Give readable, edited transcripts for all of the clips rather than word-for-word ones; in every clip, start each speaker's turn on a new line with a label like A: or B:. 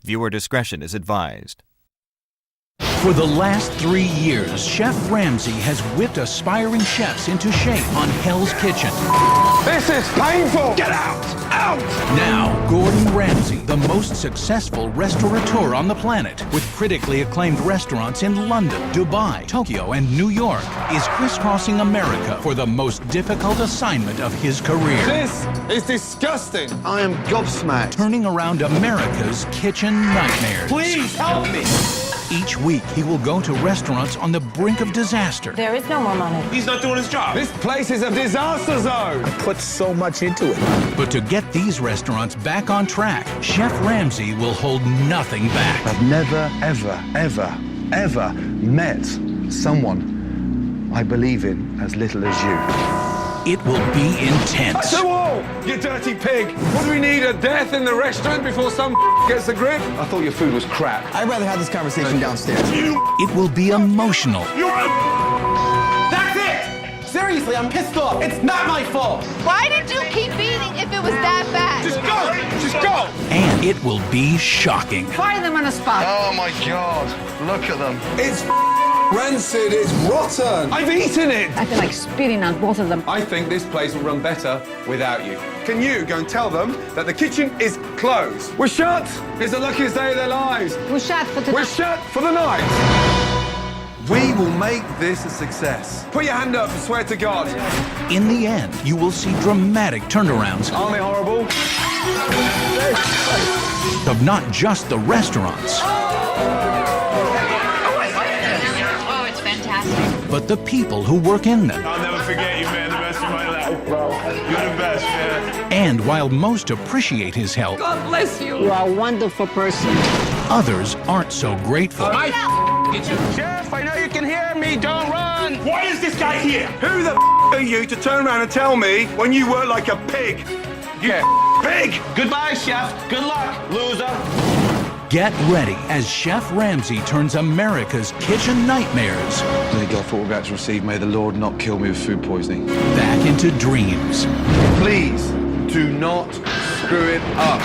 A: Viewer discretion is advised.
B: For the last 3 years, Chef Ramsay has whipped aspiring chefs into shape on Hell's Kitchen.
C: This is painful! Get out! Out!
B: Now, Gordon Ramsay, the most successful restaurateur on the planet, with critically acclaimed restaurants in London, Dubai, Tokyo, and New York, is crisscrossing America for the most difficult assignment of his career.
C: This is disgusting!
D: I am gobsmacked.
B: Turning around America's kitchen nightmares.
C: Please help me!
B: Each week, he will go to restaurants on the brink of disaster.
E: There is no more money.
C: He's not doing his job. This place is a disaster zone.
D: I put so much into it.
B: But to get these restaurants back on track, Chef Ramsay will hold nothing back.
D: I've never, ever met someone I believe in as little as you.
B: It will be intense.
C: To all, you dirty pig! What do we need, a death in the restaurant before some gets the grip? I thought your food was crap.
F: I'd rather have this conversation downstairs.
B: It will be emotional.
F: That's it! Seriously, I'm pissed off. It's not my fault.
G: Why did you keep eating if it was that bad?
C: Just go! Just go!
B: And it will be shocking.
G: Fire them on the spot.
D: Oh my God, look at them.
C: It's rancid, it's rotten. I've eaten it!
G: I feel like spitting on both of them.
C: I think this place will run better without you. Can you go and tell them that the kitchen is closed? We're shut! It's the luckiest day of their lives.
G: We're shut for tonight.
C: We're shut for the night. We will make this a success. Put your hand up and swear to God.
B: In the end, you will see dramatic turnarounds
C: Aren't they horrible?
B: of not just the restaurants,
G: Oh, it's fantastic.
B: but the people who work in them.
H: I'll never forget you, man. The best of my life, bro. You're the best, man.
B: And while most appreciate his help,
G: God bless you. You are a wonderful person.
B: others aren't so grateful.
C: Chef, I know you can hear me. Don't run.
H: Why is this guy here?
C: Who the are you to turn around and tell me when you work like a pig? You pig!
F: Goodbye, chef. Good luck, loser.
B: Get ready as Chef Ramsay turns America's kitchen nightmares
D: Dear God, for what we're about to receive, may the Lord not kill me with food poisoning.
B: back into dreams.
C: Please do not screw it up.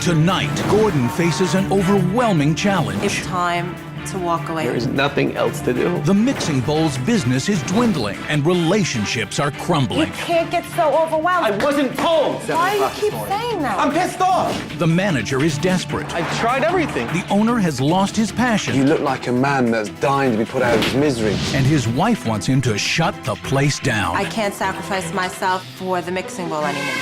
B: Tonight, Gordon faces an overwhelming challenge.
E: It's time to walk away.
F: There's nothing else to do.
B: The mixing bowl's business is dwindling and relationships are crumbling.
E: Can't get so overwhelmed.
F: I wasn't told.
E: Why do you keep saying that?
F: I'm pissed off.
B: The manager is desperate.
F: I've tried everything.
B: The owner has lost his
D: You
B: passion,
D: look like a man that's dying to be put out of his misery.
B: and his wife wants him to shut the place down.
E: I can't sacrifice myself for the mixing bowl anymore.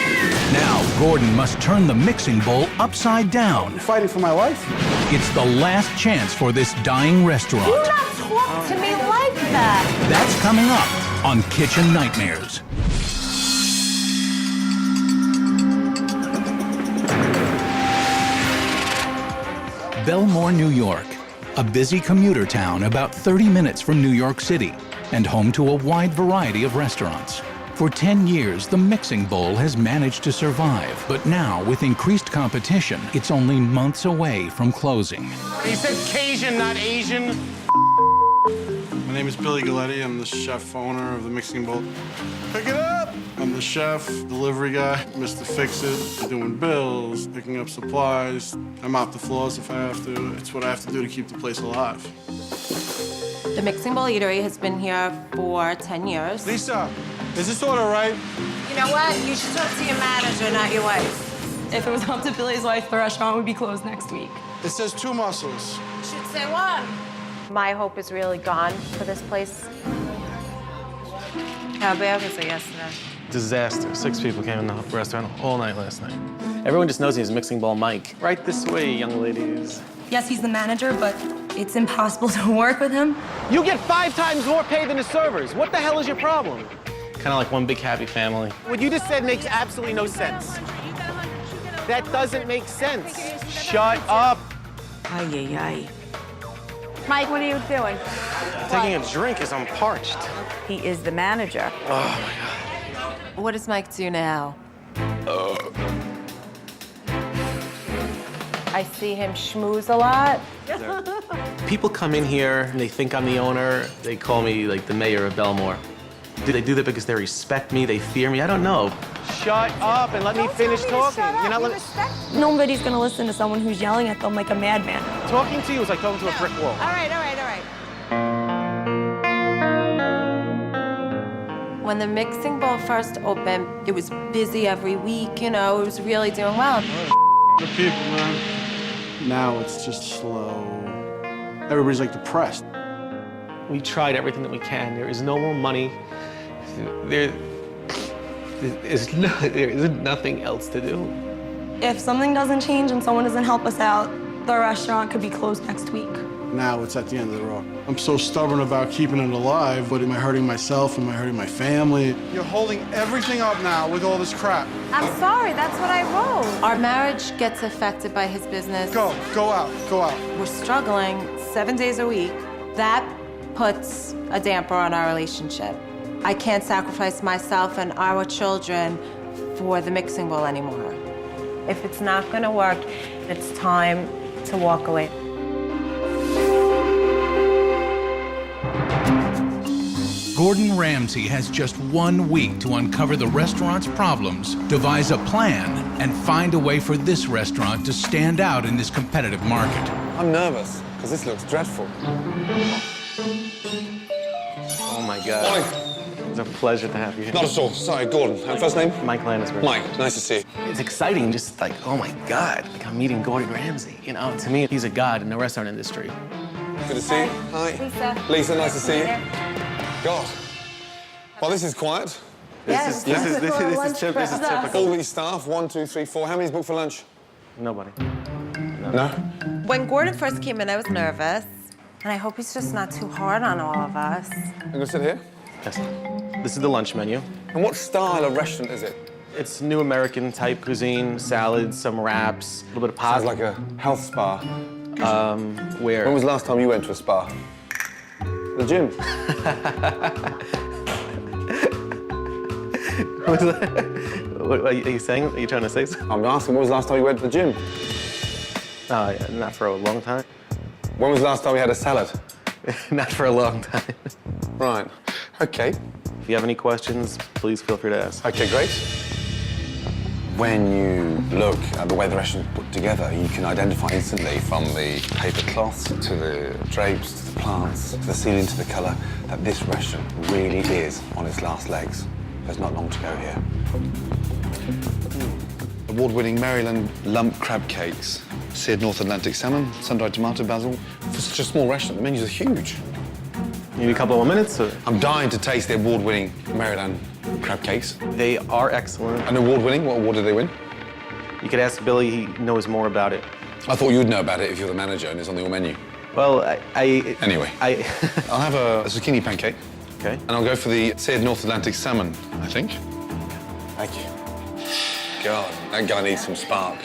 B: Now, Gordon must turn the mixing bowl upside down.
F: Fighting for my life?
B: It's the last chance for this dying restaurant.
E: Do not talk to me like that.
B: That's coming up on Kitchen Nightmares. Belmore, New York, a busy commuter town about 30 minutes from New York City and home to a wide variety of restaurants. For 10 years, the mixing bowl has managed to survive, but now, with increased competition, it's only months away from closing.
F: He said Cajun, not Asian.
H: My name is Billy Galletti. I'm the chef owner of the Mixing Bowl. Pick it up! I'm the chef, delivery guy, Mr. Fix-It, doing bills, picking up supplies. I mop the floors if I have to. It's what I have to do to keep the place alive.
E: The Mixing Bowl Eatery has been here for 10 years.
H: Lisa, is this order right?
E: You know what? You should talk to your manager, not your wife.
I: If it was up to Billy's wife, the restaurant would be closed next week.
H: It says 2 mussels.
E: You should say one. My hope is really gone for this place. How bad was it yesterday?
J: Disaster. 6 people came in the restaurant all night last night. Everyone just knows he's Mixing Bowl Mike. Right this way, young ladies.
I: Yes, he's the manager, but it's impossible to work with him.
F: You get 5 times more pay than the servers. What the hell is your problem?
J: Kind of like one big happy family.
F: What you just said makes absolutely no sense. That doesn't make sense. Shut up.
E: Ay, ay, ay.
G: Mike, what are you doing?
J: Taking a drink as I'm parched.
G: He is the manager.
E: What does Mike do now? I see him schmooze a lot.
J: People come in here and they think I'm the owner. They call me like the mayor of Belmore. Do they do that because they respect me, they fear me? I don't know.
F: Shut up and let me finish talking. You're not
I: Nobody's gonna listen to someone who's yelling at them like a madman.
F: Talking to you is like talking to a brick wall.
E: All right. When the mixing bowl first opened, it was busy every week, you know, it was really doing well.
H: The people, man. Now it's just slow. Everybody's like depressed.
J: We tried everything that we can. There is no more money. There isn't nothing else to do.
I: If something doesn't change and someone doesn't help us out, the restaurant could be closed next week.
H: Now it's at the end of the road. I'm so stubborn about keeping it alive, but am I hurting myself? Am I hurting my family? You're holding everything up now with all this crap.
E: I'm sorry, that's what I wrote. Our marriage gets affected by his business.
H: Go out.
E: We're struggling 7 days a week. That puts a damper on our relationship. I can't sacrifice myself and our children for the mixing bowl anymore. If it's not gonna work, it's time to walk away.
B: Gordon Ramsay has just 1 week to uncover the restaurant's problems, devise a plan, and find a way for this restaurant to stand out in this competitive market.
C: I'm nervous, because this looks dreadful.
J: Oh my God. It's a pleasure to have you here.
C: Not at all. Sorry, Gordon. And first name?
J: Mike Landisberg.
C: Mike, nice to see you.
J: It's exciting, just like, oh my God, like I'm meeting Gordon Ramsay. You know, to me, he's a god in the restaurant industry.
C: Good to see you. Hi. Lisa, nice to see you. God. Well, this is quiet.
J: This is typical.
C: All these staff, 1, 2, 3, 4. How many's booked for lunch?
J: Nobody.
C: No?
E: When Gordon first came in, I was nervous. And I hope he's just not too hard on all of us.
C: I'm gonna sit here.
J: Yes. This is the lunch menu.
C: And what style of restaurant is it?
J: It's new American type cuisine, salads, some wraps, a little bit of pasta.
C: Sounds like a health spa.
J: Where?
C: When was the last time you went to a spa? The gym.
J: What are you saying? Are you trying to say something?
C: I'm asking, when was the last time you went to the gym?
J: Yeah, not for a long time.
C: When was the last time you had a salad?
J: Not for a long time.
C: Right. Okay.
J: If you have any questions, please feel free to ask.
C: Okay, great. When you look at the way the restaurant's put together, you can identify instantly from the paper cloths to the drapes, to the plants, to the ceiling, to the colour, that this restaurant really is on its last legs. There's not long to go here. Award-winning Maryland lump crab cakes, seared North Atlantic salmon, sun-dried tomato basil. For such a small restaurant, the menus are huge.
J: You need a couple more minutes? Or?
C: I'm dying to taste the award-winning Maryland crab cakes.
J: They are excellent.
C: And award-winning? What award did they win?
J: You could ask Billy, he knows more about it.
C: I thought you'd know about it if you're the manager and it's on your menu.
J: Well,
C: Anyway, I'll have a zucchini pancake.
J: Okay.
C: And I'll go for the seared North Atlantic salmon, I think. Thank you. God, that guy needs some spark.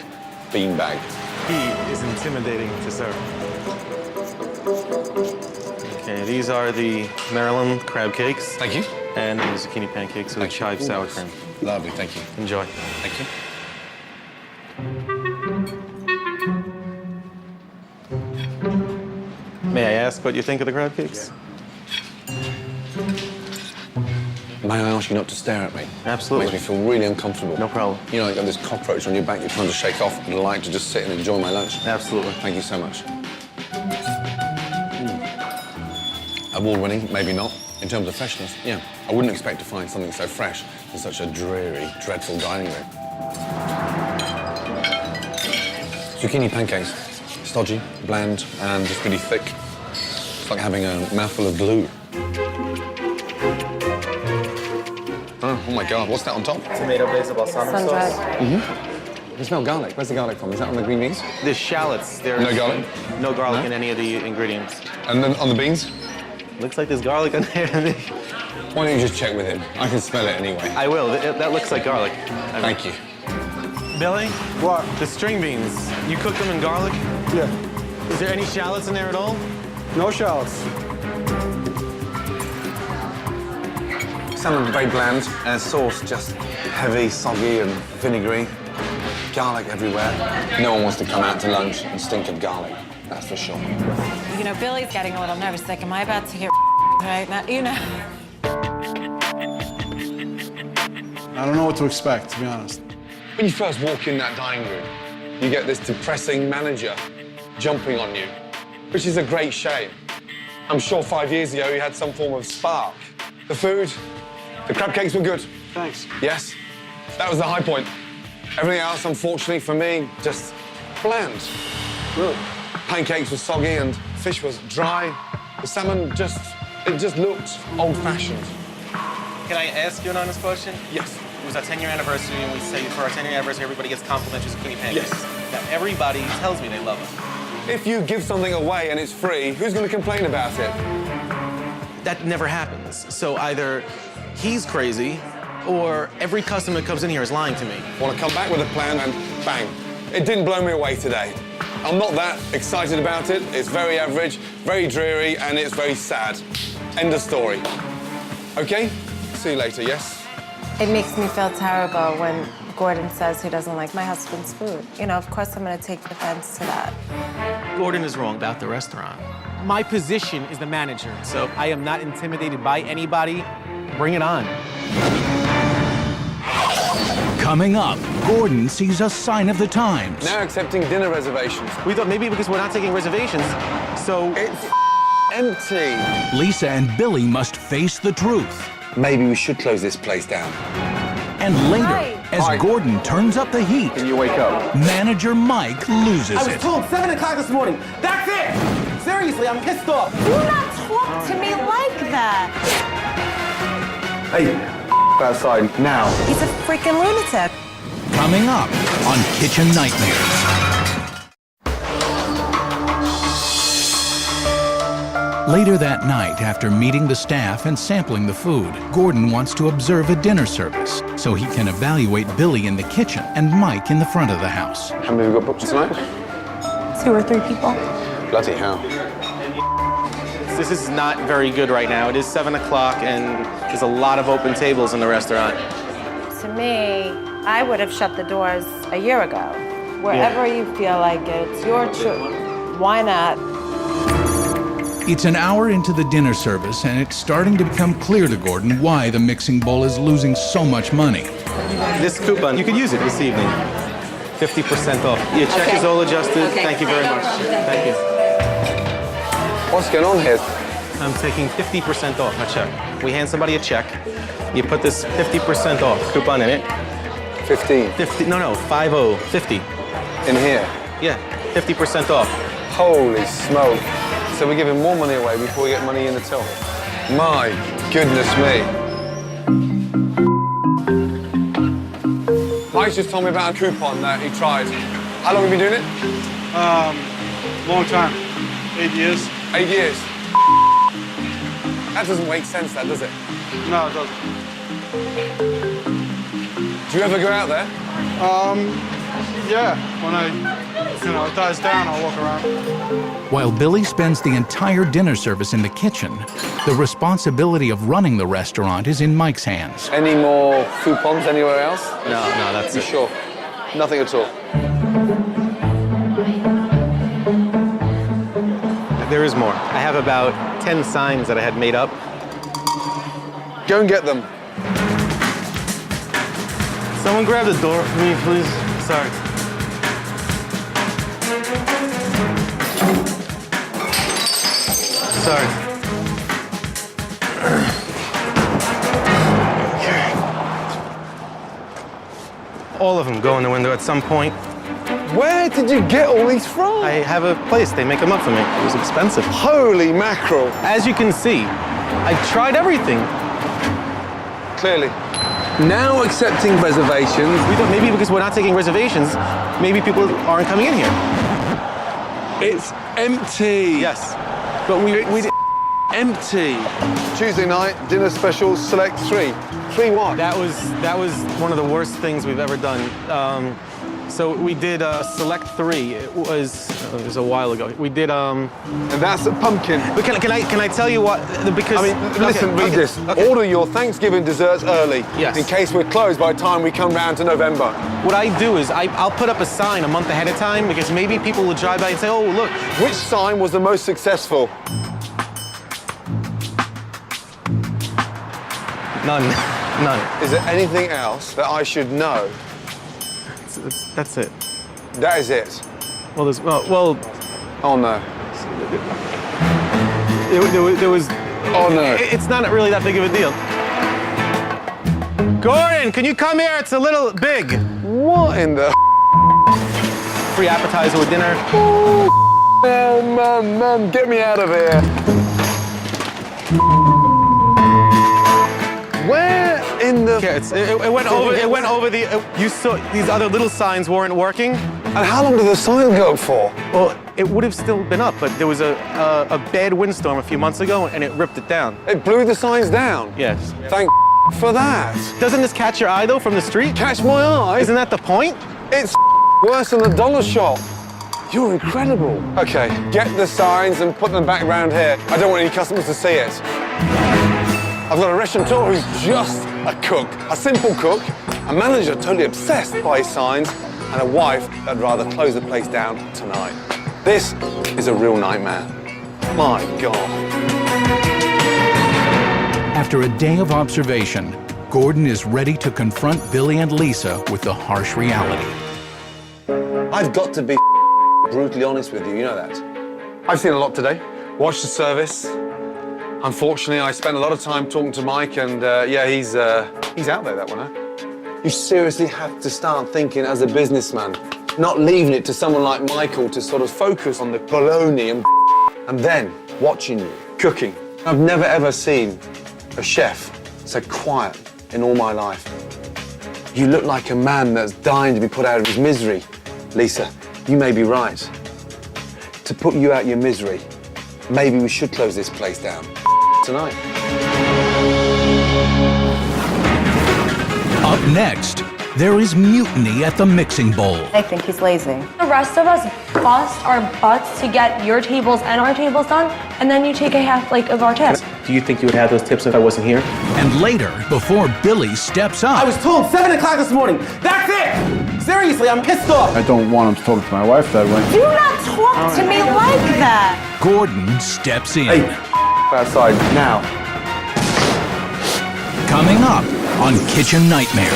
C: Beanbag.
J: He is intimidating to serve. Okay, these are the Maryland crab cakes.
C: Thank you.
J: And the zucchini pancakes with chive sour cream.
C: Lovely, thank you.
J: Enjoy.
C: Thank you.
J: May I ask what you think of the crab cakes?
C: May I ask you not to stare at me?
J: Absolutely.
C: Makes me feel really uncomfortable.
J: No problem.
C: You know, you've got this cockroach on your back you're trying to shake off, and I like to just sit and enjoy my lunch.
J: Absolutely.
C: Thank you so much. Award-winning, maybe not. In terms of freshness, yeah. I wouldn't expect to find something so fresh in such a dreary, dreadful dining room. Zucchini pancakes. Stodgy, bland, and just really thick. It's like having a mouthful of glue. Oh my God, what's that on top?
J: Tomato basil balsamic sauce.
C: Mm-hmm. You smell garlic. Where's the garlic from? Is that on the green beans?
J: The shallots. There's
C: no garlic?
J: No garlic
C: No?
J: in any of the ingredients.
C: And then on the beans?
J: Looks like there's garlic in there.
C: Why don't you just check with him? I can smell it anyway.
J: I will. That looks like garlic.
C: Thank you.
J: Billy?
H: What?
J: The string beans. You cook them in garlic?
H: Yeah.
J: Is there any shallots in there at all?
H: No shallots.
C: Salmon very bland, and sauce just heavy, soggy, and vinegary. garlic everywhere. No one wants to come out to lunch and stink of garlic, that's for sure.
E: You know, Billy's getting a little nervous. Like, am I about to hear right now? You know.
H: I don't know what to expect, to be honest.
C: When you first walk in that dining room, you get this depressing manager jumping on you, which is a great shame. I'm sure 5 years ago you had some form of spark. The food, the crab cakes were good.
H: Thanks.
C: Yes, that was the high point. Everything else, unfortunately for me, just bland. Look, pancakes were soggy and fish was dry. The salmon just looked old-fashioned.
J: Can I ask you an honest question?
C: Yes.
J: It was our 10-year anniversary, and we say for our 10-year anniversary, everybody gets complimentary zucchini pancakes.
C: Yes.
J: Now, everybody tells me they love them.
C: If you give something away and it's free, who's going to complain about it?
J: That never happens. So either he's crazy, or every customer that comes in here is lying to me.
C: Want to come back with a plan and bang. It didn't blow me away today. I'm not that excited about it. It's very average, very dreary, and it's very sad. End of story. Okay? See you later, yes?
E: It makes me feel terrible when Gordon says he doesn't like my husband's food. You know, of course I'm gonna take offense to that.
J: Gordon is wrong about the restaurant.
F: My position is the manager, so I am not intimidated by anybody. Bring it on.
B: Coming up, Gordon sees a sign of the times.
C: Now accepting dinner reservations.
J: We thought maybe because we're not taking reservations, so...
C: It's empty.
B: Lisa and Billy must face the truth.
C: Maybe we should close this place down.
B: And later, as
C: Hi.
B: Gordon turns up the heat,
C: Can you wake up?
B: manager Mike loses
F: I was
B: it.
F: told 7 o'clock this morning. That's it! Seriously, I'm pissed off.
E: Do not talk to me like that.
D: Hey, outside now.
E: He's a freaking lunatic.
B: Coming up on Kitchen Nightmares. Later that night, after meeting the staff and sampling the food, Gordon wants to observe a dinner service so he can evaluate Billy in the kitchen and Mike in the front of the house.
C: How many have we got booked tonight?
I: 2 or 3 people.
C: Bloody hell.
J: This is not very good right now. It is 7 o'clock, and there's a lot of open tables in the restaurant.
E: To me, I would have shut the doors a year ago. Wherever you feel like it, it's your choice. Why not?
B: It's an hour into the dinner service, and it's starting to become clear to Gordon why the mixing bowl is losing so much money.
J: This coupon, you could use it this evening. 50% off. Your check is all adjusted. Thank you very much. Thank you.
C: What's going on here?
J: I'm taking 50% off my check. We hand somebody a check. You put this 50% off coupon in it.
C: 15.
J: 50, no, 50, 50.
C: In here.
J: Yeah, 50% off.
C: Holy smoke. So we're giving more money away before we get money in the till. My goodness me. Mike just told me about a coupon that he tried. How long have you been doing it?
H: Long time. 8 years.
C: 8 years. That doesn't make sense, that, does it?
H: No, it doesn't.
C: Do you ever go out there?
H: Yeah. When it dies down, I'll walk around.
B: While Billy spends the entire dinner service in the kitchen, the responsibility of running the restaurant is in Mike's hands.
C: Any more coupons anywhere else?
J: No, that's
C: You
J: it.
C: sure? Nothing at all.
J: There is more. I have about 10 signs that I had made up.
C: Go and get them.
J: Someone grab the door for me, please. Sorry. Sorry. All of them go in the window at some point.
C: Where did you get all these from?
J: I have a place. They make them up for me. It was expensive.
C: Holy mackerel.
J: As you can see, I tried everything.
C: Clearly. Now accepting reservations.
J: We thought maybe because we're not taking reservations, maybe people aren't coming in here.
C: It's empty.
J: Yes.
C: But we empty. Tuesday night, dinner special, select 3. 3 what?
J: That was one of the worst things we've ever done. So we did Select 3. It was a while ago. We did
D: And that's a pumpkin.
J: But can I tell you what? Because
D: I mean, listen, read this.
J: Okay.
D: Order your Thanksgiving desserts early.
J: Yes.
D: In case we're closed by the time we come round to November.
J: What I do is I'll put up a sign a month ahead of time because maybe people will drive by and say, oh, look.
D: Which sign was the most successful?
J: None.
D: Is there anything else that I should know?
J: That's it.
D: That is it.
J: Well,
D: Oh no.
J: there was.
D: Oh no.
J: It's not really that big of a deal. Gordon, can you come here? It's a little big.
D: What in the?
J: Free appetizer with dinner.
D: Oh man, get me out of here. Where in the?
J: Yeah, it went over. It went over the. You saw these other little signs weren't working.
D: And how long did the sign go for?
J: Well, it would have still been up, but there was a bad windstorm a few months ago, and it ripped it down.
D: It blew the signs down?
J: Yes.
D: Thank for that.
J: Doesn't this catch your eye, though, from the street?
D: Catch my eye?
J: Isn't that the point?
D: It's worse than the dollar shop. You're incredible. Okay, get the signs and put them back around here. I don't want any customers to see it. I've got a restaurateur who's just a cook, a simple cook, a manager totally obsessed by his signs, and a wife that'd rather close the place down tonight. This is a real nightmare. My God.
B: After a day of observation, Gordon is ready to confront Billy and Lisa with the harsh reality.
C: I've got to be brutally honest with you, you know that.
D: I've seen a lot today. Watched the service. Unfortunately, I spent a lot of time talking to Mike, and yeah, he's out there, that one, huh?
C: You seriously have to start thinking as a businessman, not leaving it to someone like Michael to sort of focus on the baloney and then watching you cooking. I've never ever seen a chef so quiet in all my life. You look like a man that's dying to be put out of his misery. Lisa, you may be right. To put you out of your misery, maybe we should close this place down tonight.
B: Up next, there is mutiny at the mixing bowl.
E: I think he's lazy.
I: The rest of us bust our butts to get your tables and our tables done, and then you take a half of our tips.
J: Do you think you would have those tips if I wasn't here?
B: And later, before Billy steps up,
J: I was told 7 o'clock this morning. That's it! Seriously, I'm pissed off.
H: I don't want him to talk to my wife that way.
E: Do not talk to me like that.
B: Gordon steps in.
D: Hey, outside now.
B: Coming up on Kitchen Nightmares.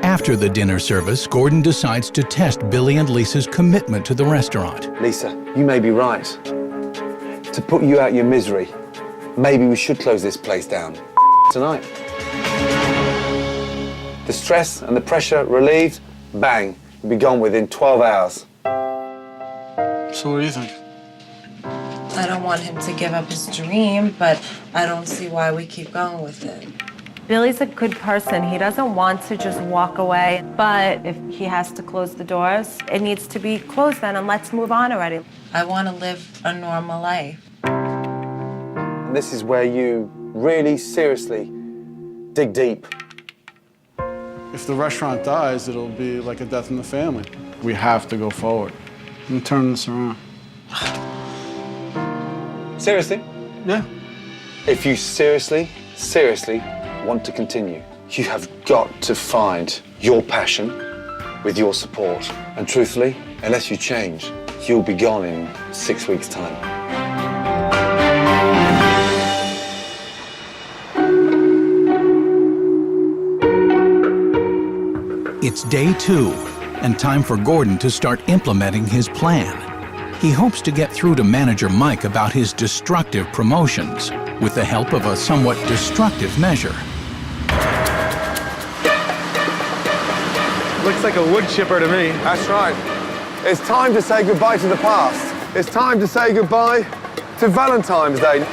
B: After the dinner service, Gordon decides to test Billy and Lisa's commitment to the restaurant.
C: Lisa, you may be right. To put you out of your misery, maybe we should close this place down tonight. The stress and the pressure relieved, bang, you'll be gone within 12 hours.
H: So what do you think?
E: I don't want him to give up his dream, but I don't see why we keep going with it. Billy's a good person. He doesn't want to just walk away, but if he has to close the doors, it needs to be closed then, and let's move on already. I want to live a normal life.
C: And this is where you really seriously dig deep.
H: If the restaurant dies, it'll be like a death in the family. We have to go forward and turn this around.
C: Seriously?
H: Yeah.
C: If you seriously want to continue, you have got to find your passion with your support. And truthfully, unless you change, you'll be gone in 6 weeks' time.
B: It's day 2, and time for Gordon to start implementing his plan. He hopes to get through to manager Mike about his destructive promotions with the help of a somewhat destructive measure.
J: Looks like a wood chipper to me.
D: That's right. It's time to say goodbye to the past. It's time to say goodbye to Valentine's Day.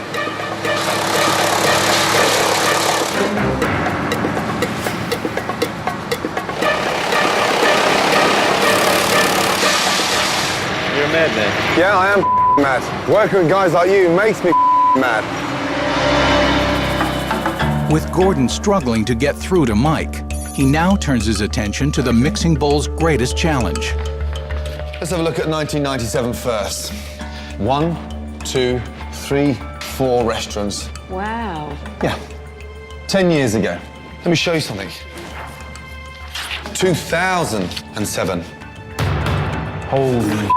J: You're a madman.
D: Yeah, I am mad. Working with guys like you makes me mad.
B: With Gordon struggling to get through to Mike, he now turns his attention to the Mixing Bowl's greatest challenge.
C: Let's have a look at 1997 first. 1, 2, 3, 4 restaurants.
G: Wow.
C: Yeah, 10 years ago. Let me show you something. 2007. Holy.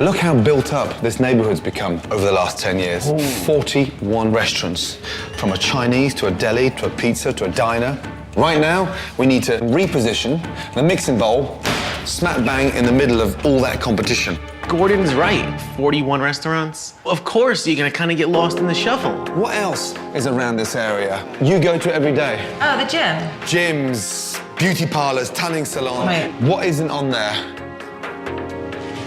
C: Look how built up this neighborhood's become over the last 10 years. 41 restaurants, from a Chinese to a deli to a pizza to a diner. Right now, we need to reposition the Mixing Bowl smack bang in the middle of all that competition.
J: Gordon's right. 41 restaurants. Of course, you're gonna kind of get lost in the shuffle.
C: What else is around this area you go to every day?
E: Oh, the gym.
C: Gyms, beauty parlors, tanning salons.
E: Right.
C: What isn't on there?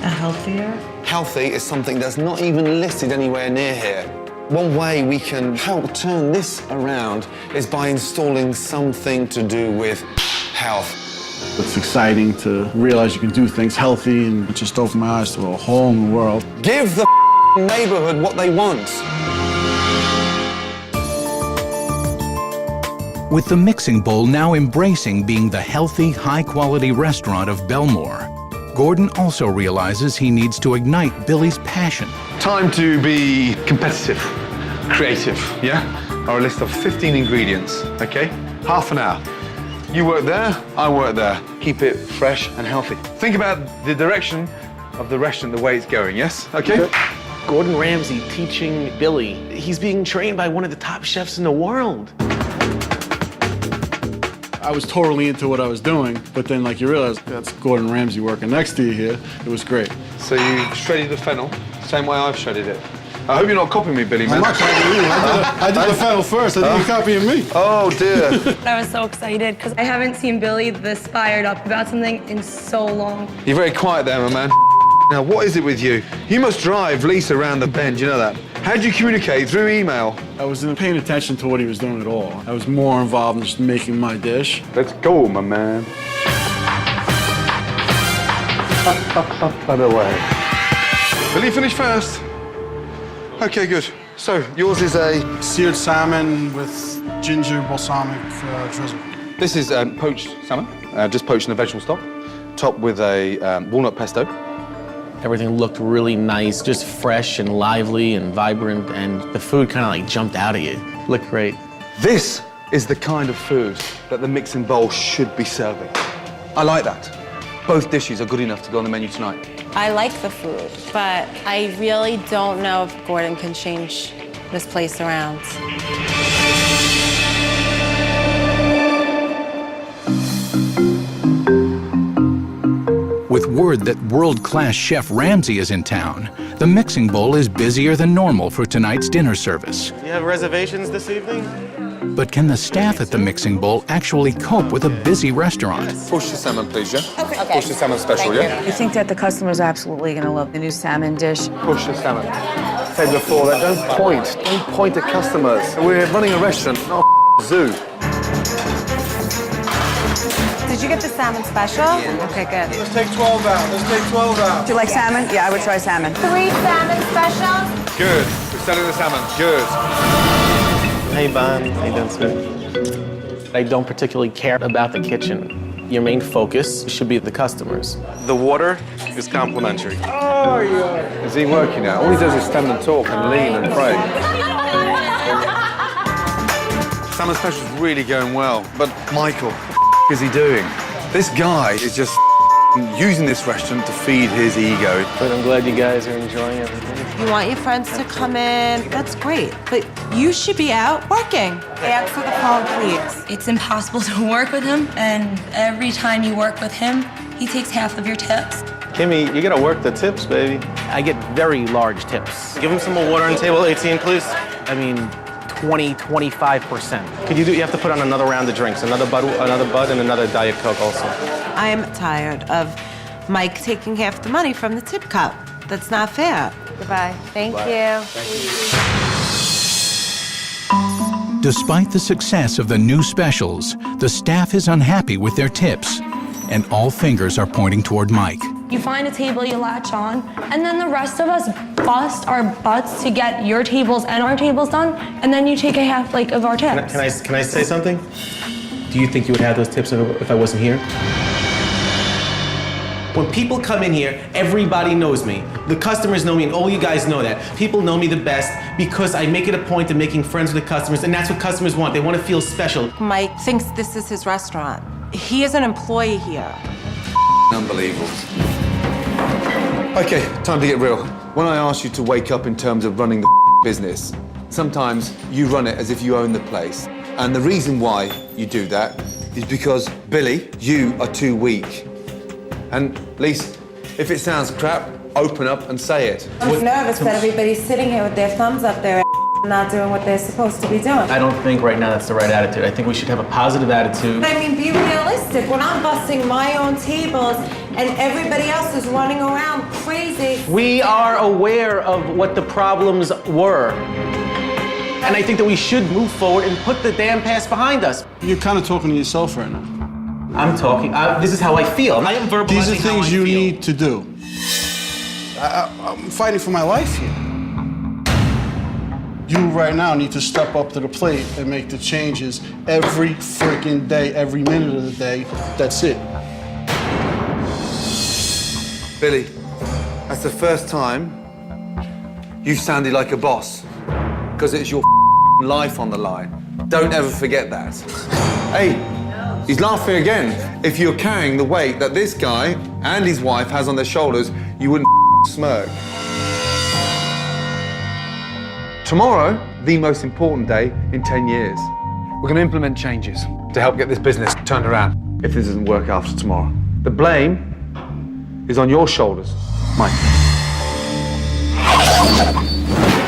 E: A healthier?
C: Healthy is something that's not even listed anywhere near here. One way we can help turn this around is by installing something to do with health.
H: It's exciting to realize you can do things healthy, and it just opened my eyes to a whole new world.
C: Give the neighborhood what they want.
B: With the Mixing Bowl now embracing being the healthy, high-quality restaurant of Belmore, Gordon also realizes he needs to ignite Billy's passion.
D: Time to be competitive, creative, yeah? Or a list of 15 ingredients, okay? Half an hour. You work there, I work there. Keep it fresh and healthy. Think about the direction of the restaurant, the way it's going, yes? Okay?
J: Gordon Ramsay teaching Billy. He's being trained by one of the top chefs in the world.
H: I was totally into what I was doing, but then like you realize that's Gordon Ramsay working next to you here. It was great.
D: So you shredded the fennel, same way I've shredded it. I hope you're not copying me, Billy, man.
H: I'm not copying you. I did the fennel first. I think you're copying me.
D: Oh, dear.
I: I was so excited because I haven't seen Billy this fired up about something in so long.
D: You're very quiet there, my man. Now, what is it with you? You must drive Lisa around the bend, you know that? How do you communicate? Through email?
H: I wasn't paying attention to what he was doing at all. I was more involved in just making my dish.
D: Let's go, my man. By the way. Will you finish first? Okay, good. So, yours is a...
H: Seared salmon with ginger balsamic drizzle.
D: This is poached salmon, just poached in a vegetable stock, topped with a walnut pesto.
J: Everything looked really nice, just fresh and lively and vibrant, and the food kind of like jumped out at you. Looked great.
D: This is the kind of food that the Mixing Bowl should be serving. I like that. Both dishes are good enough to go on the menu tonight.
E: I like the food, but I really don't know if Gordon can change this place around.
B: With word that world-class Chef Ramsay is in town, the Mixing Bowl is busier than normal for tonight's dinner service.
J: Do you have reservations this evening?
B: But can the staff at the Mixing Bowl actually cope with a busy restaurant?
C: Push the salmon, please, yeah?
G: Okay.
C: Push the salmon special, yeah?
G: I think that the customer's absolutely going to love the new salmon dish.
D: Push the salmon. Said before that, don't point. Don't point at customers. We're running a restaurant, not a zoo.
E: Did you get the salmon special? Okay, good.
H: Let's take 12 out. Let's take 12 out.
G: Do you like salmon? Yeah, I would try salmon.
E: 3 salmon specials?
D: Good. We're selling the salmon. Good.
J: Hey, Bon. How you doing, sir? I don't particularly care about the kitchen. Your main focus should be the customers.
D: The water is complimentary. Oh, yeah. Is he working out? All he does is stand and talk and lean and pray. Salmon special's really going well, but Michael, what is he doing? This guy is just using this restaurant to feed his ego.
J: But I'm glad you guys are enjoying everything.
E: You want your friends to come in, that's great, but you should be out working. Answer the phone, please.
I: It's impossible to work with him, and every time you work with him, he takes half of your tips.
J: Kimmy, you gotta work the tips, baby. I get very large tips. Give him some more water on table 18, please. I mean, 20, 25%. Could you do, you have to put on another round of drinks, another bud and another Diet Coke also.
E: I'm tired of Mike taking half the money from the tip cup. That's not fair. Goodbye. Thank you.
B: Despite the success of the new specials, the staff is unhappy with their tips, and all fingers are pointing toward Mike.
I: You find a table, you latch on, and then the rest of us bust our butts to get your tables and our tables done, and then you take a half like of our tips.
J: Can I say something? Do you think you would have those tips if I wasn't here? When people come in here, everybody knows me. The customers know me, and all you guys know that. People know me the best because I make it a point of making friends with the customers, and that's what customers want. They want to feel special.
E: Mike thinks this is his restaurant. He is an employee here.
C: Unbelievable. Okay, time to get real. When I ask you to wake up in terms of running the business, sometimes you run it as if you own the place. And the reason why you do that is because, Billy, you are too weak. And Lisa, if it sounds crap, open up and say it.
E: I'm nervous that everybody's sitting here with their thumbs up their not doing what they're supposed to be doing.
J: I don't think right now that's the right attitude. I think we should have a positive attitude.
E: I mean, be realistic. When I'm busting my own tables and everybody else is running around crazy.
J: We are aware of what the problems were. And I think that we should move forward and put the damn past behind us.
H: You're kind of talking to yourself right now.
J: I'm talking, this is how I feel. I am verbalizing
H: These are
J: how I
H: things you
J: feel.
H: need to do. I'm fighting for my life here. You right now need to step up to the plate and make the changes every freaking day, every minute of the day. That's it.
C: Billy, that's the first time you've sounded like a boss, because it's your life on the line. Don't ever forget that. Hey, he's laughing again. If you're carrying the weight that this guy and his wife has on their shoulders, you wouldn't smirk. Tomorrow, the most important day in 10 years. We're going to implement changes to help get this business turned around if this doesn't work after tomorrow. The blame is on your shoulders, Mike.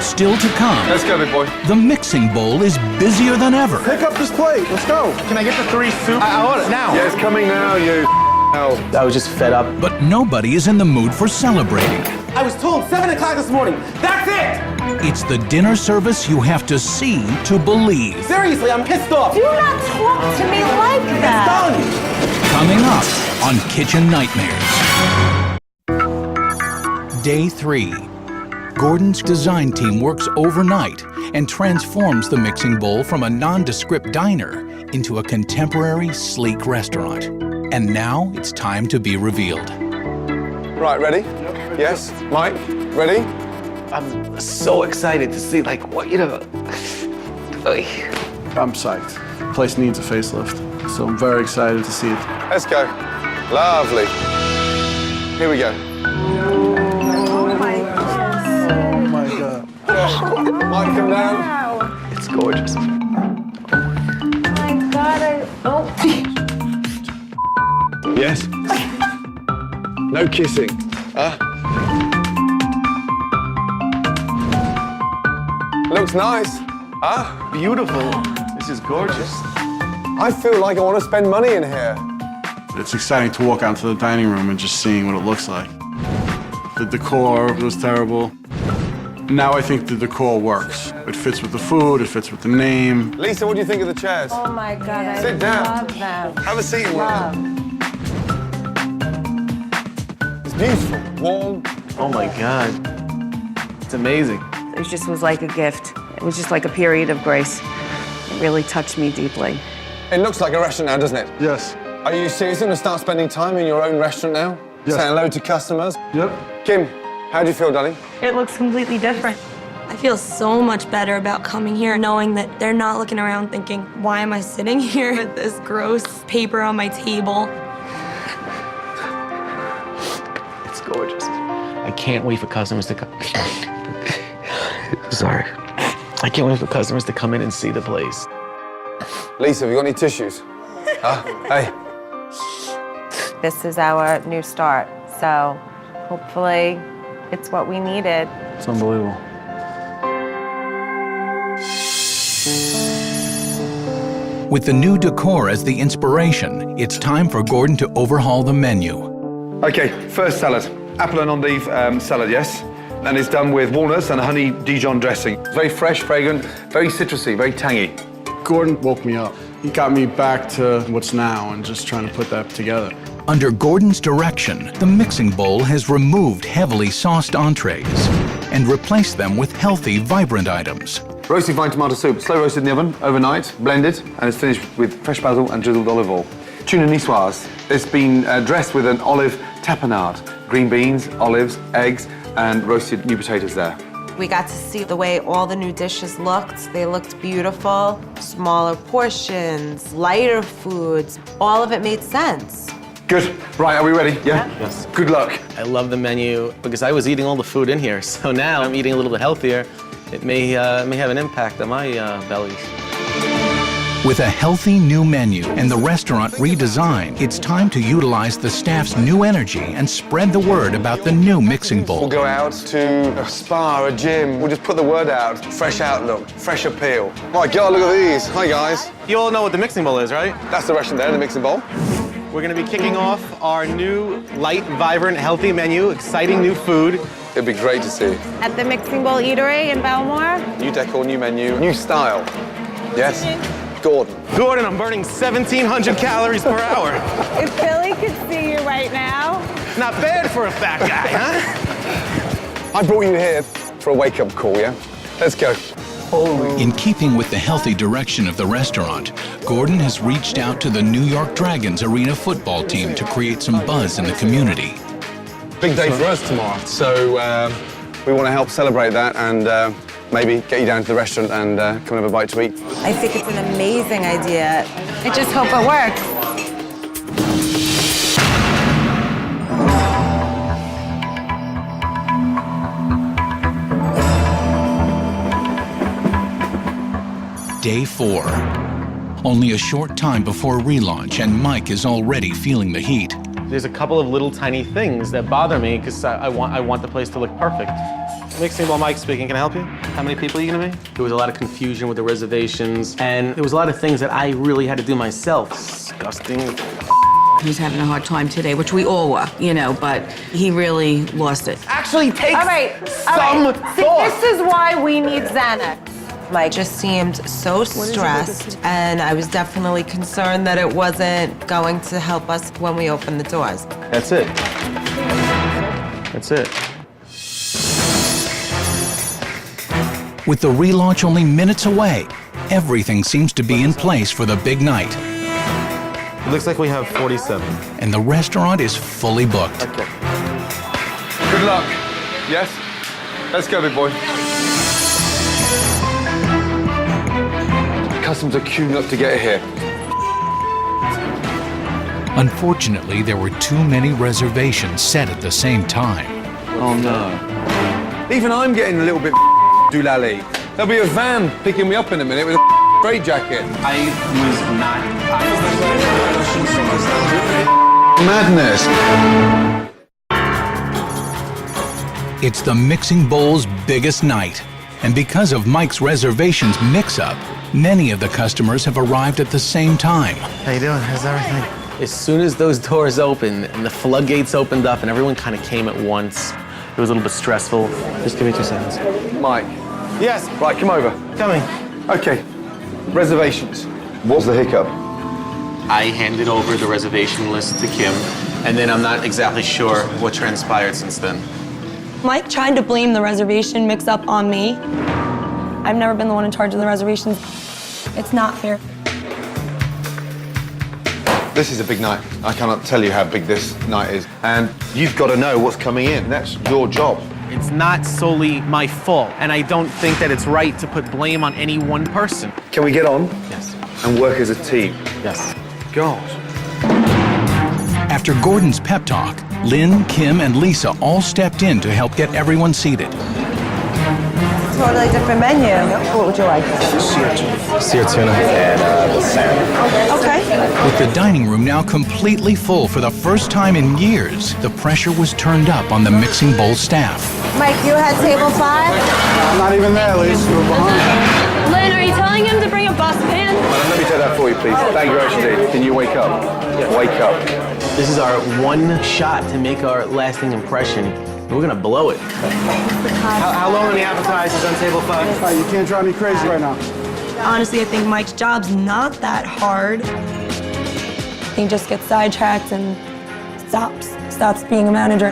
B: Still to come,
C: Let's go, big boy.
B: the mixing bowl is busier than ever.
H: Pick up this plate. Let's go.
J: Can I get the 3 soup? I want it now.
D: Yeah, it's coming now, you hell.
J: I was just fed up.
B: But nobody is in the mood for celebrating.
J: I was told 7 o'clock this morning. That's it!
B: It's the dinner service you have to see to believe.
J: Seriously, I'm pissed off.
E: Do not talk to me like that.
J: Done.
B: Coming up on Kitchen Nightmares. Day 3. Gordon's design team works overnight and transforms the mixing bowl from a nondescript diner into a contemporary, sleek restaurant. And now it's time to be revealed.
D: Right, ready? Yes? Mike, ready?
J: I'm so excited to see, like, what, you know.
H: I'm psyched. The place needs a facelift, so I'm very excited to see it.
D: Let's go. Lovely. Here we go.
G: Oh my God.
H: Oh my God.
D: Mike, come down.
J: It's gorgeous.
E: Oh my God,
D: Yes? No kissing. Huh? Looks nice. Huh?
J: Beautiful. This is gorgeous.
D: I feel like I want to spend money in here.
H: It's exciting to walk out to the dining room and just seeing what it looks like. The decor was terrible. Now I think the decor works. It fits with the food, it fits with the name.
D: Lisa, what do you think of the chairs?
E: Oh my God, I
D: Sit down.
E: love them.
D: Have a seat in one of
E: Love.
D: them. It's beautiful, warm.
J: Oh my God. It's amazing.
G: It just was like a gift. It was just like a period of grace. It really touched me deeply.
D: It looks like a restaurant now, doesn't it?
H: Yes.
D: Are you seriously going to start spending time in your own restaurant now?
H: Yes.
D: Saying hello to customers?
H: Yep.
D: Kim, how do you feel, darling?
I: It looks completely different. I feel so much better about coming here, knowing that they're not looking around thinking, why am I sitting here with this gross paper on my table?
J: It's gorgeous. I can't wait for customers to come. Sorry. I can't wait for customers to come in and see the place.
D: Lisa, have you got any tissues? Huh? Hey.
E: This is our new start, so hopefully it's what we needed.
H: It's unbelievable.
B: With the new decor as the inspiration, it's time for Gordon to overhaul the menu.
C: Okay, first salad. Apple and endive salad, yes? And it's done with walnuts and a honey Dijon dressing. Very fresh, fragrant, very citrusy, very tangy.
H: Gordon woke me up. He got me back to what's now and just trying to put that together.
B: Under Gordon's direction, the mixing bowl has removed heavily sauced entrees and replaced them with healthy, vibrant items.
C: Roasted vine tomato soup, slow roasted in the oven, overnight, blended, and it's finished with fresh basil and drizzled olive oil. Tuna niçoise, it's been dressed with an olive tapenade, green beans, olives, eggs, and roasted new potatoes there.
E: We got to see the way all the new dishes looked. They looked beautiful, smaller portions, lighter foods. All of it made sense.
C: Good. Right, are we ready? Yeah?
J: Yes.
C: Good luck.
J: I love the menu because I was eating all the food in here, so now I'm eating a little bit healthier. It may have an impact on my belly.
B: With a healthy new menu and the restaurant redesigned, it's time to utilize the staff's new energy and spread the word about the new mixing bowl.
D: We'll go out to a spa, a gym. We'll just put the word out. Fresh outlook, fresh appeal. My God, look at these. Hi, guys.
J: You all know what the mixing bowl is, right?
D: That's the restaurant there, the mixing bowl.
J: We're gonna be kicking off our new light, vibrant, healthy menu, exciting new food.
D: It'd be great to see.
E: At the Mixing Bowl Eatery in Belmore.
D: New decor, new menu, new style. Yes? Gordon.
J: Gordon, I'm burning 1,700 calories per hour.
K: If Billy could see you right now.
J: Not bad for a fat guy, huh?
D: I brought you here for a wake-up call, yeah? Let's go.
B: In keeping with the healthy direction of the restaurant, Gordon has reached out to the New York Dragons arena football team to create some buzz in the community.
D: Big day for us tomorrow, so we want to help celebrate that and maybe get you down to the restaurant and come and have a bite to eat.
E: I think it's an amazing idea. I just hope it works.
B: Day 4. Only a short time before relaunch, and Mike is already feeling the heat.
J: There's a couple of little tiny things that bother me because I want the place to look perfect. Mixing Bowl Mike speaking, can I help you? How many people are you gonna be? There was a lot of confusion with the reservations, and there was a lot of things that I really had to do myself. Disgusting.
G: He was having a hard time today, which we all were, you know, but he really lost it.
J: Actually takes
E: All right.
J: some
E: See,
J: thought.
E: this is why we need Xanax. Mike just seemed so stressed, and I was definitely concerned that it wasn't going to help us when we opened the doors.
J: That's it. That's it.
B: With the relaunch only minutes away, everything seems to be in place for the big night,
J: It looks like we have 47.
B: and the restaurant is fully booked.
J: Okay.
D: Good luck. Yes? Let's go, big boy. Customers are queuing up to get here.
B: Unfortunately, there were too many reservations set at the same time.
D: Oh, no. Even I'm getting a little bit doolally. There'll be a van picking me up in a minute with a straitjacket.
J: I was not.
D: Madness.
B: It's the Mixing Bowl's biggest night, and because of Mike's reservations mix-up, many of the customers have arrived at the same time.
J: How you doing? How's everything? As soon as those doors opened and the floodgates opened up and everyone kind of came at once, it was a little bit stressful. Just give me 2 seconds.
D: Mike.
J: Yes.
D: Right, come over.
J: Coming.
D: Okay. Reservations. What's the hiccup?
J: I handed over the reservation list to Kim, and then I'm not exactly sure what transpired since then.
I: Mike tried to blame the reservation mix-up on me. I've never been the one in charge of the reservations. It's not fair.
C: This is a big night. I cannot tell you how big this night is. And you've got to know what's coming in. That's your job.
J: It's not solely my fault, and I don't think that it's right to put blame on any one person.
C: Can we get on
J: Yes.
C: and work as a team?
J: Yes.
C: God.
B: After Gordon's pep talk, Lynn, Kim, and Lisa all stepped in to help get everyone seated.
E: Totally different menu. What would you like?
J: Seared tuna and salmon.
E: Okay.
B: With the dining room now completely full for the first time in years, the pressure was turned up on the Mixing Bowl staff.
E: Mike, you had table 5?
H: I'm not even there, Lisa. We're behind.
I: Lynn, are you telling him to bring a bus pan?
C: Let me take that for you, please. Thank you, Ashley. Can you wake up? Wake up.
J: This is our one shot to make our lasting impression. We're gonna blow it. How long are the appetizers on table 5?
H: You can't drive me crazy right now.
I: Honestly, I think Mike's job's not that hard. He just gets sidetracked and stops being a manager.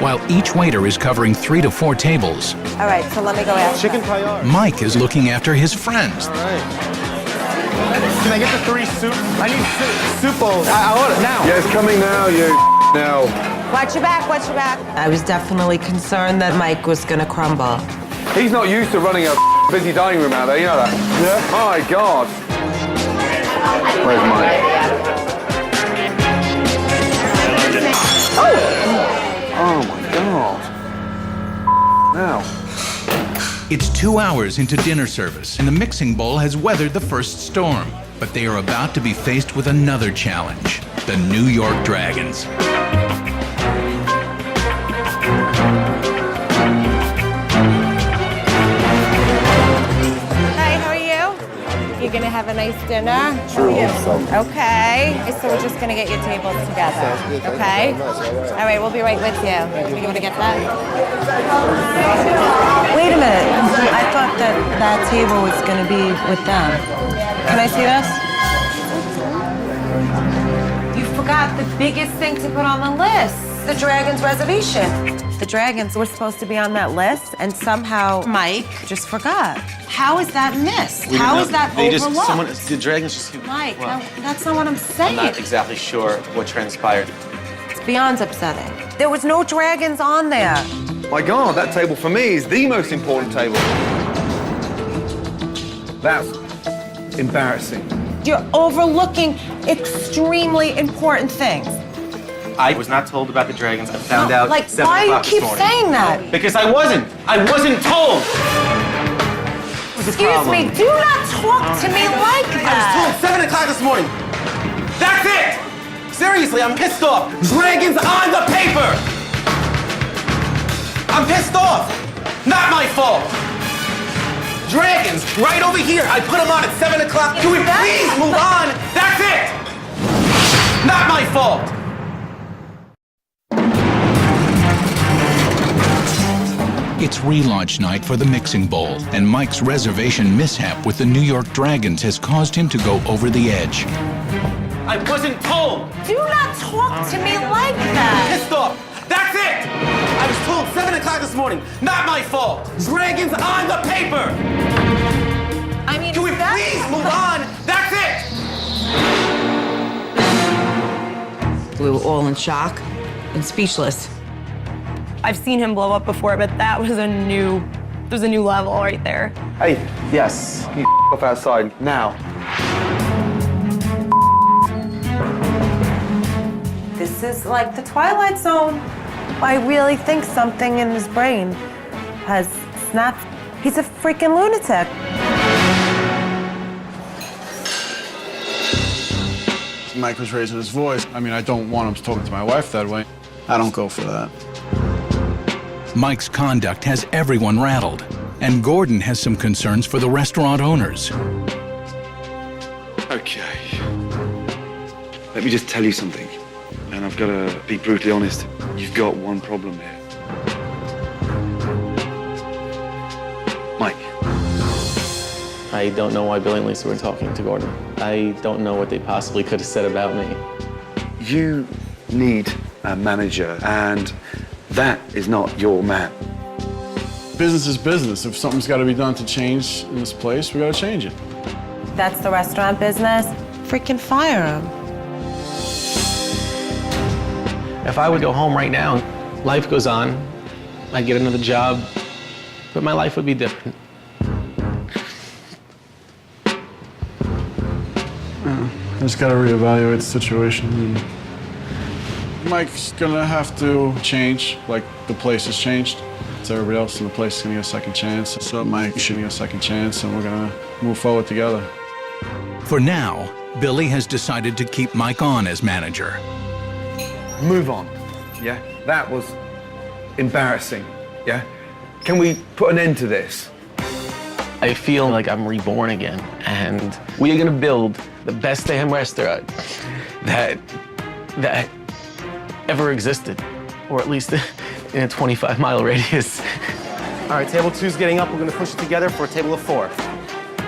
B: While each waiter is covering 3 to 4 tables,
E: All right, so let me go ask.
F: Chicken paella.
B: Mike is looking after his friends.
F: All right. Can I get the 3 soup? I need soup bowls. I order now.
D: Yeah, it's coming now, you now.
E: Watch your back, watch your back. I was definitely concerned that Mike was gonna crumble.
D: He's not used to running a busy dining room out there, you know that? Yeah. My God. Where's Mike? Oh my God. Now.
B: It's 2 hours into dinner service, and the mixing bowl has weathered the first storm. But they are about to be faced with another challenge, the New York Dragons.
E: Hi, how are you? You're gonna have a nice dinner? Sure. Okay, so we're just gonna get your tables together, okay? All right, we'll be right with you. You wanna get that? Wait a minute, I thought that table was gonna be with them. Can I see this? You forgot the biggest thing to put on the list, the Dragons reservation. The Dragons were supposed to be on that list, and somehow Mike just forgot. How is that missed? How is that overlooked?
J: The Dragons just...
E: Mike, that's not what I'm saying.
J: I'm not exactly sure what transpired.
E: It's beyond upsetting. There was no Dragons on there.
D: My God, that table for me is the most important table. That's embarrassing.
E: You're overlooking extremely important things.
J: I was not told about the Dragons. I found out
E: Like,
J: at 7
E: why do you
J: o'clock
E: keep
J: this morning.
E: saying that?
J: Because I wasn't told.
E: Excuse me, do not talk to me like
J: I was
E: that.
J: told 7 o'clock this morning. That's it! Seriously, I'm pissed off. Dragons on the paper! I'm pissed off. Not my fault. Dragons, right over here. I put them on at 7 o'clock. Can we please move on? That's it! Not my fault.
B: It's relaunch night for the mixing bowl, and Mike's reservation mishap with the New York Dragons has caused him to go over the edge.
J: I wasn't told.
E: Do not talk to me like that.
J: Pissed off. That's it! I was told 7 o'clock this morning. Not my fault. Dragons on the paper!
E: I mean,
J: Can we please move on? That's it!
G: We were all in shock and speechless.
I: I've seen him blow up before, but that was a new level right there.
D: Hey, yes. You off outside now.
E: This is like the Twilight Zone. I really think something in his brain has snapped. He's a freaking lunatic.
H: Mike was raising his voice. I mean, I don't want him talking to my wife that way. I don't go for that.
B: Mike's conduct has everyone rattled, and Gordon has some concerns for the restaurant owners.
C: Okay. Let me just tell you something, and I've got to be brutally honest. You've got one problem here. Mike.
J: I don't know why Billy and Lisa were talking to Gordon. I don't know what they possibly could have said about me.
C: You need a manager, and that is not your man.
H: Business is business. If something's got to be done to change in this place, we got to change it.
E: That's the restaurant business. Freaking fire him.
J: If I would go home right now, life goes on. I'd get another job, but my life would be different.
H: I just got to reevaluate the situation. Mike's gonna have to change, like the place has changed. It's everybody else in the place is gonna get a second chance. So Mike should get a second chance, and we're gonna move forward together.
B: For now, Billy has decided to keep Mike on as manager.
D: Move on. Yeah? That was embarrassing. Yeah? Can we put an end to this?
J: I feel like I'm reborn again, and we are gonna build the best damn restaurant that ever existed, or at least in a 25-mile radius.
F: All right, table 2's getting up. We're gonna push it together for a table of 4.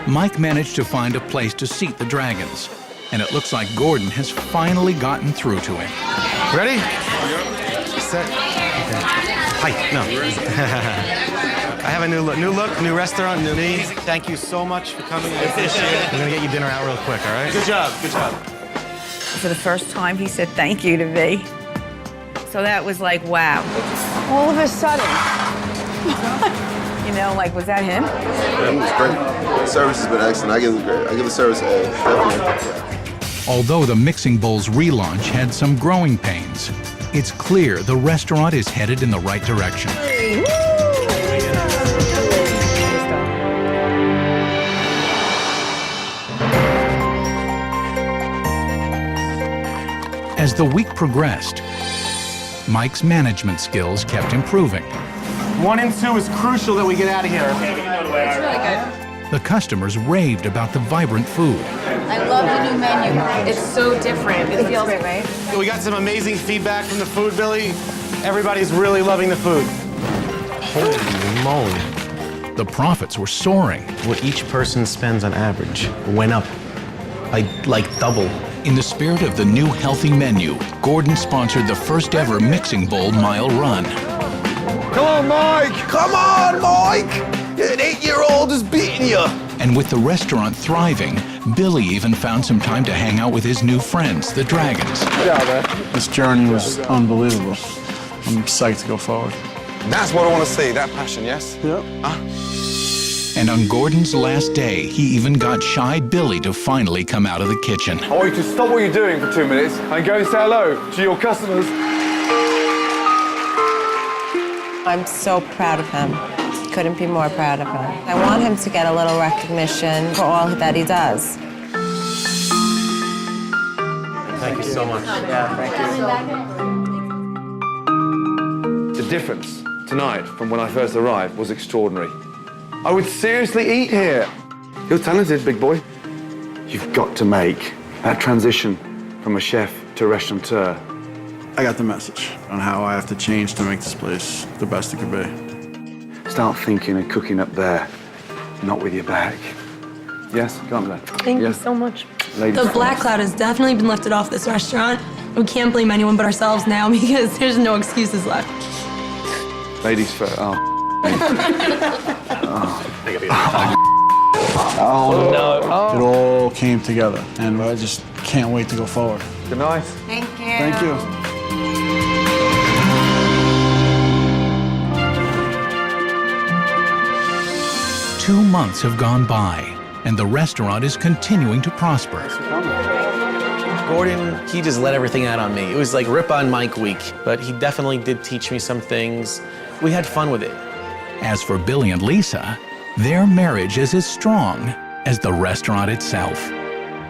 B: Mike managed to find a place to seat the dragons, and it looks like Gordon has finally gotten through to him.
J: Ready? Set. Okay. Hi. No. I have a new look, new restaurant, new me. Thank you so much for coming. I appreciate it. We're gonna get you dinner out real quick, all right? Good job, good job.
G: For the first time, he said thank you to me. So that was like, wow.
K: All of a sudden.
G: You know, like, was that him?
L: Yeah, it was great. The service has been excellent. I give the service a definitely. Yeah.
B: Although the Mixing Bowl's relaunch had some growing pains, it's clear the restaurant is headed in the right direction. As the week progressed, Mike's management skills kept improving.
J: 1 and 2 is crucial that we get out of here.
B: The customers raved about the vibrant food.
E: I love the new menu. It's so different. It feels great, right?
J: We got some amazing feedback from the food, Billy. Everybody's really loving the food. Holy moly.
B: The profits were soaring.
J: What each person spends on average went up like double.
B: In the spirit of the new healthy menu, Gordon sponsored the first ever Mixing Bowl mile run.
D: Come on, Mike!
L: Come on, Mike! An 8-year-old is beating you.
B: And with the restaurant thriving, Billy even found some time to hang out with his new friends, the Dragons.
D: Get out there.
H: This journey was unbelievable. I'm psyched to go forward.
D: That's what I want to see, that passion, yes?
H: Yep.
B: And on Gordon's last day, he even got shy Billy to finally come out of the kitchen.
D: I want you to stop what you're doing for 2 minutes and go and say hello to your customers.
E: I'm so proud of him. Couldn't be more proud of him. I want him to get a little recognition for all that he does.
J: Thank you so much.
D: Yeah, thank you. The difference tonight from when I first arrived was extraordinary. I would seriously eat here. You're talented, big boy. You've got to make that transition from a chef to a restaurateur.
H: I got the message on how I have to change to make this place the best it could be.
D: Start thinking and cooking up there, not with your back. Yes, go on there.
I: Thank you so much.
D: Ladies
I: The black cloud has definitely been lifted off this restaurant. We can't blame anyone but ourselves now because there's no excuses left.
D: Ladies first. Oh.
H: It all came together, and I just can't wait to go forward.
D: Good night.
E: Thank you.
H: Thank you.
B: Two months have gone by, and the restaurant is continuing to prosper.
J: Gordon, he just let everything out on me. It was like Rip on Mike week, but he definitely did teach me some things. We had fun with it.
B: As for Billy and Lisa, their marriage is as strong as the restaurant itself.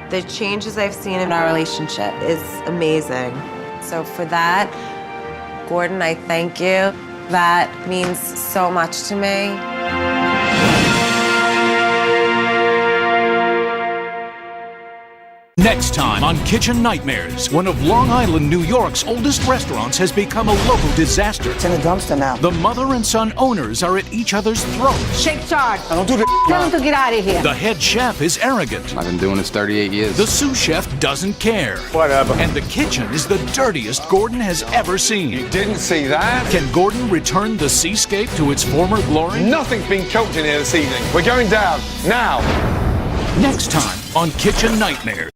E: The changes I've seen in our relationship is amazing. So for that, Gordon, I thank you. That means so much to me.
B: Next time on Kitchen Nightmares, one of Long Island, New York's oldest restaurants has become a local disaster.
K: It's in a dumpster now.
B: The mother and son owners are at each other's throats.
K: Take charge.
D: I don't do this.
K: Tell him to get out of here.
B: The head chef is arrogant.
L: I've been doing this 38 years.
B: The sous chef doesn't care.
D: Whatever.
B: And the kitchen is the dirtiest Gordon has ever seen.
D: You didn't see that?
B: Can Gordon return the seascape to its former glory?
D: Nothing's been cooked in here this evening. We're going down now.
B: Next time on Kitchen Nightmares.